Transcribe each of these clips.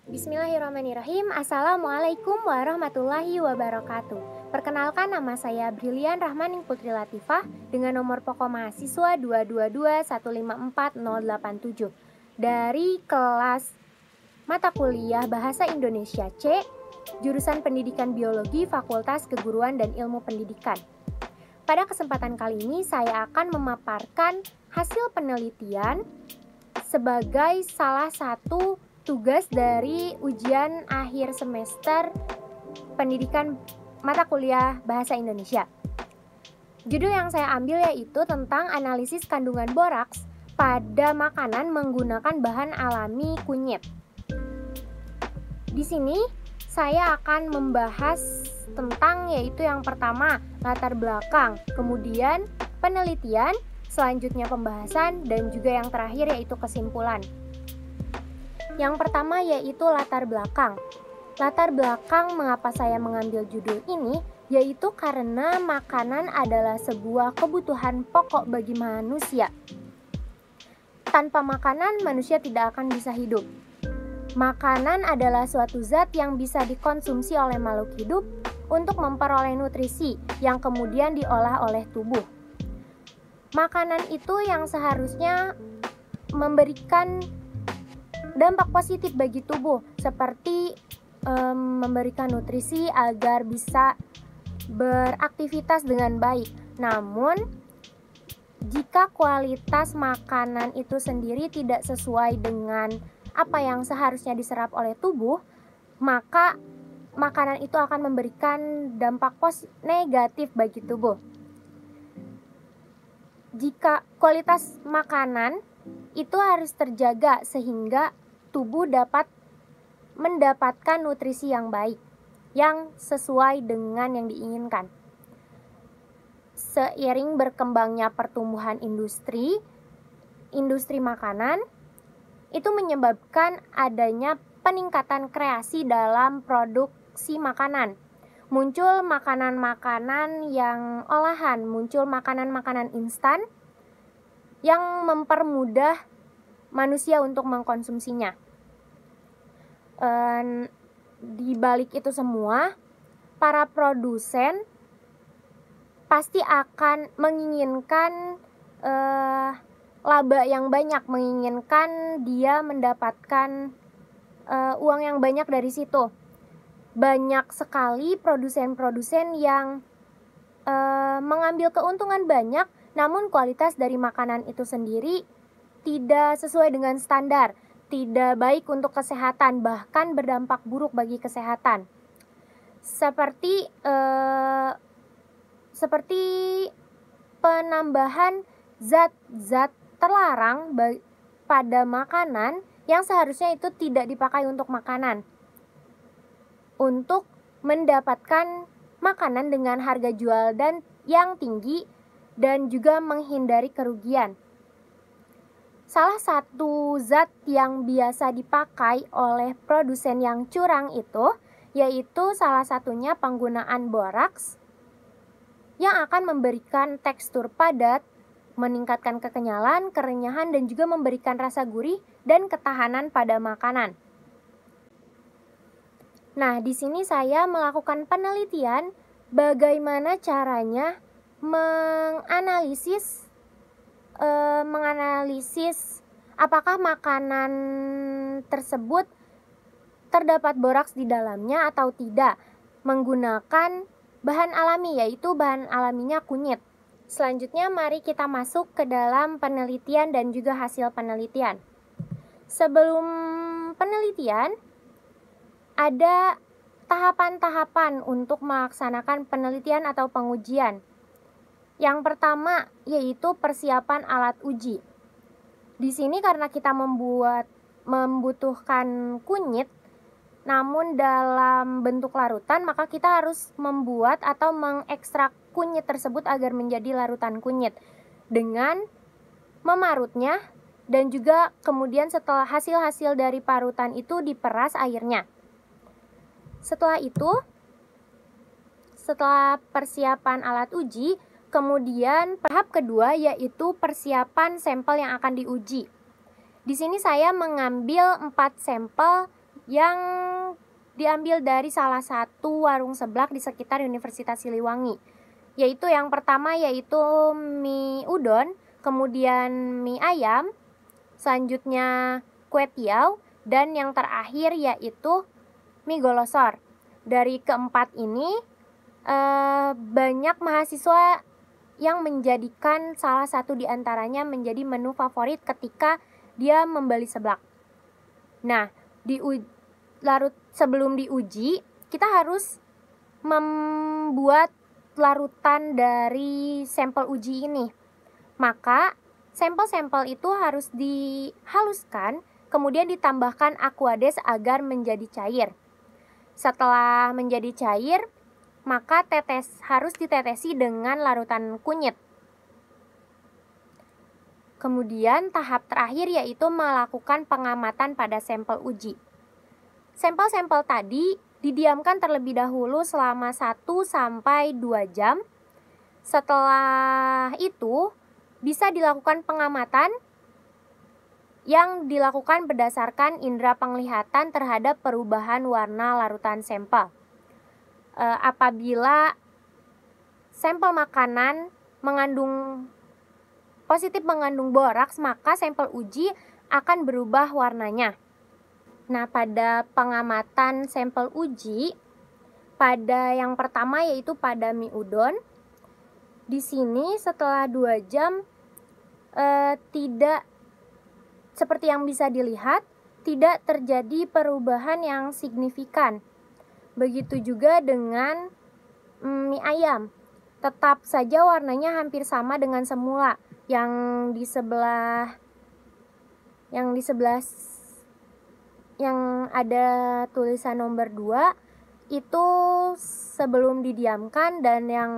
Bismillahirrahmanirrahim. Assalamualaikum warahmatullahi wabarakatuh. Perkenalkan, nama saya Brilian Rahmaning Putri Latifah dengan nomor pokok mahasiswa 222154087 dari kelas mata kuliah Bahasa Indonesia C, jurusan Pendidikan Biologi, Fakultas Keguruan dan Ilmu Pendidikan. Pada kesempatan kali ini saya akan memaparkan hasil penelitian sebagai salah satu tugas dari ujian akhir semester pendidikan mata kuliah Bahasa Indonesia. Judul yang saya ambil yaitu tentang analisis kandungan boraks pada makanan menggunakan bahan alami kunyit. Di sini saya akan membahas tentang yaitu yang pertama latar belakang, kemudian penelitian, selanjutnya pembahasan, dan juga yang terakhir yaitu kesimpulan. Yang pertama yaitu latar belakang. Latar belakang mengapa saya mengambil judul ini yaitu karena makanan adalah sebuah kebutuhan pokok bagi manusia. Tanpa makanan manusia tidak akan bisa hidup. Makanan adalah suatu zat yang bisa dikonsumsi oleh makhluk hidup untuk memperoleh nutrisi yang kemudian diolah oleh tubuh. Makanan itu yang seharusnya memberikan dampak positif bagi tubuh, seperti memberikan nutrisi agar bisa beraktivitas dengan baik. Namun, jika kualitas makanan itu sendiri tidak sesuai dengan apa yang seharusnya diserap oleh tubuh, maka makanan itu akan memberikan dampak negatif bagi tubuh. Jika kualitas makanan itu harus terjaga sehingga tubuh dapat mendapatkan nutrisi yang baik, yang sesuai dengan yang diinginkan. Seiring berkembangnya pertumbuhan industri makanan, itu menyebabkan adanya peningkatan kreasi dalam produksi makanan. Muncul makanan-makanan yang olahan, muncul makanan-makanan instan yang mempermudah manusia untuk mengkonsumsinya. Di balik itu semua, para produsen pasti akan menginginkan laba yang banyak, menginginkan dia mendapatkan uang yang banyak dari situ. Banyak sekali produsen-produsen yang mengambil keuntungan banyak, namun kualitas dari makanan itu sendiri tidak sesuai dengan standar, tidak baik untuk kesehatan, bahkan berdampak buruk bagi kesehatan. Seperti penambahan zat-zat terlarang pada makanan yang seharusnya itu tidak dipakai untuk makanan, untuk mendapatkan makanan dengan harga jual dan yang tinggi dan juga menghindari kerugian. Salah satu zat yang biasa dipakai oleh produsen yang curang itu yaitu salah satunya penggunaan boraks yang akan memberikan tekstur padat, meningkatkan kekenyalan, kerenyahan, dan juga memberikan rasa gurih dan ketahanan pada makanan. Nah, di sini saya melakukan penelitian bagaimana caranya menganalisis apakah makanan tersebut terdapat boraks di dalamnya atau tidak, menggunakan bahan alami, yaitu bahan alaminya kunyit. Selanjutnya mari kita masuk ke dalam penelitian dan juga hasil penelitian. Sebelum penelitian, ada tahapan-tahapan untuk melaksanakan penelitian atau pengujian. Yang pertama yaitu persiapan alat uji. Di sini karena kita membutuhkan kunyit namun dalam bentuk larutan, maka kita harus membuat atau mengekstrak kunyit tersebut agar menjadi larutan kunyit dengan memarutnya, dan juga kemudian setelah hasil-hasil dari parutan itu diperas airnya. Setelah itu, setelah persiapan alat uji, kemudian tahap kedua yaitu persiapan sampel yang akan diuji. Di sini saya mengambil 4 sampel yang diambil dari salah satu warung seblak di sekitar Universitas Siliwangi. Yaitu yang pertama yaitu mie udon, kemudian mie ayam, selanjutnya kue tiaw, dan yang terakhir yaitu mie golosor. Dari keempat ini banyak mahasiswa yang menjadikan salah satu di antaranya menjadi menu favorit ketika dia membeli seblak. Nah, sebelum diuji, kita harus membuat larutan dari sampel uji ini. Maka, sampel-sampel itu harus dihaluskan, kemudian ditambahkan aquades agar menjadi cair. Setelah menjadi cair, maka harus ditetesi dengan larutan kunyit. Kemudian tahap terakhir yaitu melakukan pengamatan pada sampel uji. Sampel-sampel tadi didiamkan terlebih dahulu selama 1-2 jam. Setelah itu bisa dilakukan pengamatan yang dilakukan berdasarkan indera penglihatan terhadap perubahan warna larutan sampel. Apabila sampel makanan positif mengandung boraks, maka sampel uji akan berubah warnanya. Nah, pada pengamatan sampel uji, pada yang pertama yaitu pada mie udon, di sini setelah 2 jam tidak seperti yang bisa dilihat, tidak terjadi perubahan yang signifikan. Begitu juga dengan mie ayam. Tetap saja warnanya hampir sama dengan semula. Yang di sebelah yang ada tulisan nomor 2 itu sebelum didiamkan, dan yang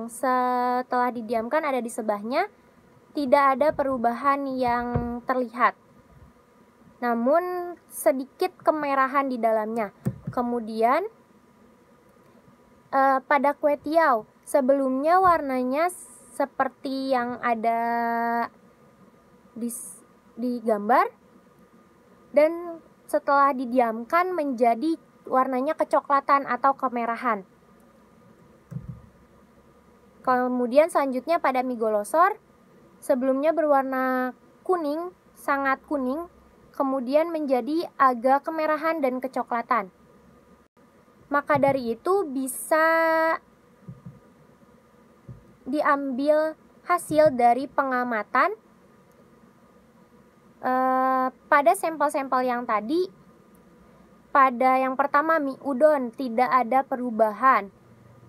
setelah didiamkan ada di sebelahnya. Tidak ada perubahan yang terlihat, namun sedikit kemerahan di dalamnya. Kemudian pada kue tiaw, sebelumnya warnanya seperti yang ada di gambar, dan setelah didiamkan menjadi warnanya kecoklatan atau kemerahan. Kemudian selanjutnya pada mie golosor, sebelumnya berwarna kuning, sangat kuning, kemudian menjadi agak kemerahan dan kecoklatan. Maka dari itu bisa diambil hasil dari pengamatan pada sampel-sampel yang tadi. Pada yang pertama mie udon tidak ada perubahan,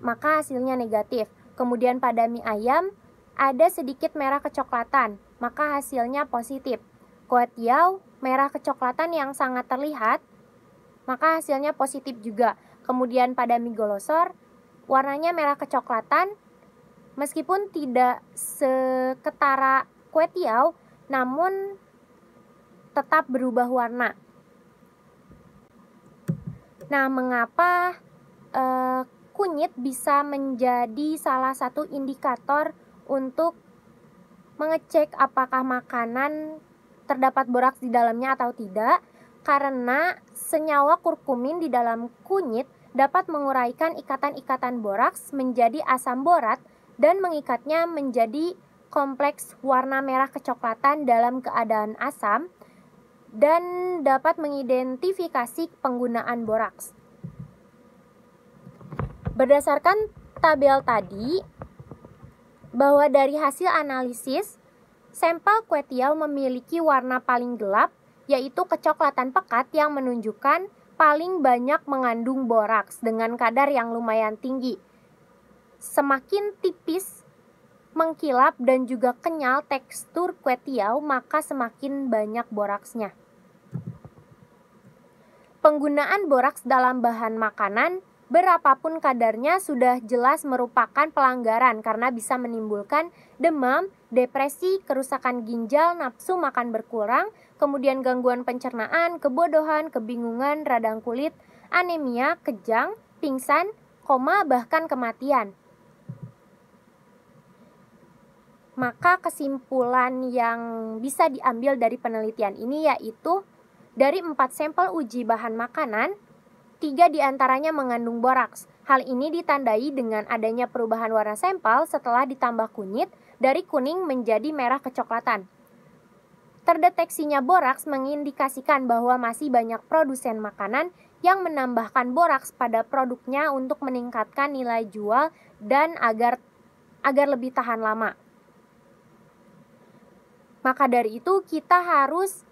maka hasilnya negatif. Kemudian pada mie ayam ada sedikit merah kecoklatan, maka hasilnya positif. Kue tiaw merah kecoklatan yang sangat terlihat, maka hasilnya positif juga. Kemudian pada mie golosor warnanya merah kecoklatan, meskipun tidak seketara kue tiaw, namun tetap berubah warna. Nah, mengapa kunyit bisa menjadi salah satu indikator untuk mengecek apakah makanan terdapat boraks di dalamnya atau tidak? Karena senyawa kurkumin di dalam kunyit dapat menguraikan ikatan-ikatan boraks menjadi asam borat dan mengikatnya menjadi kompleks warna merah kecoklatan dalam keadaan asam, dan dapat mengidentifikasi penggunaan boraks. Berdasarkan tabel tadi, bahwa dari hasil analisis, sampel kue tiaw memiliki warna paling gelap, yaitu kecoklatan pekat yang menunjukkan paling banyak mengandung boraks dengan kadar yang lumayan tinggi. Semakin tipis, mengkilap, dan juga kenyal tekstur kue tiaw, maka semakin banyak boraksnya. Penggunaan boraks dalam bahan makanan, berapapun kadarnya, sudah jelas merupakan pelanggaran karena bisa menimbulkan demam, depresi, kerusakan ginjal, nafsu makan berkurang, kemudian gangguan pencernaan, kebodohan, kebingungan, radang kulit, anemia, kejang, pingsan, koma, bahkan kematian. Maka kesimpulan yang bisa diambil dari penelitian ini yaitu Dari 4 sampel uji bahan makanan, 3 diantaranya mengandung boraks. Hal ini ditandai dengan adanya perubahan warna sampel setelah ditambah kunyit dari kuning menjadi merah kecoklatan. Terdeteksinya boraks mengindikasikan bahwa masih banyak produsen makanan yang menambahkan boraks pada produknya untuk meningkatkan nilai jual dan agar lebih tahan lama. Maka dari itu kita harus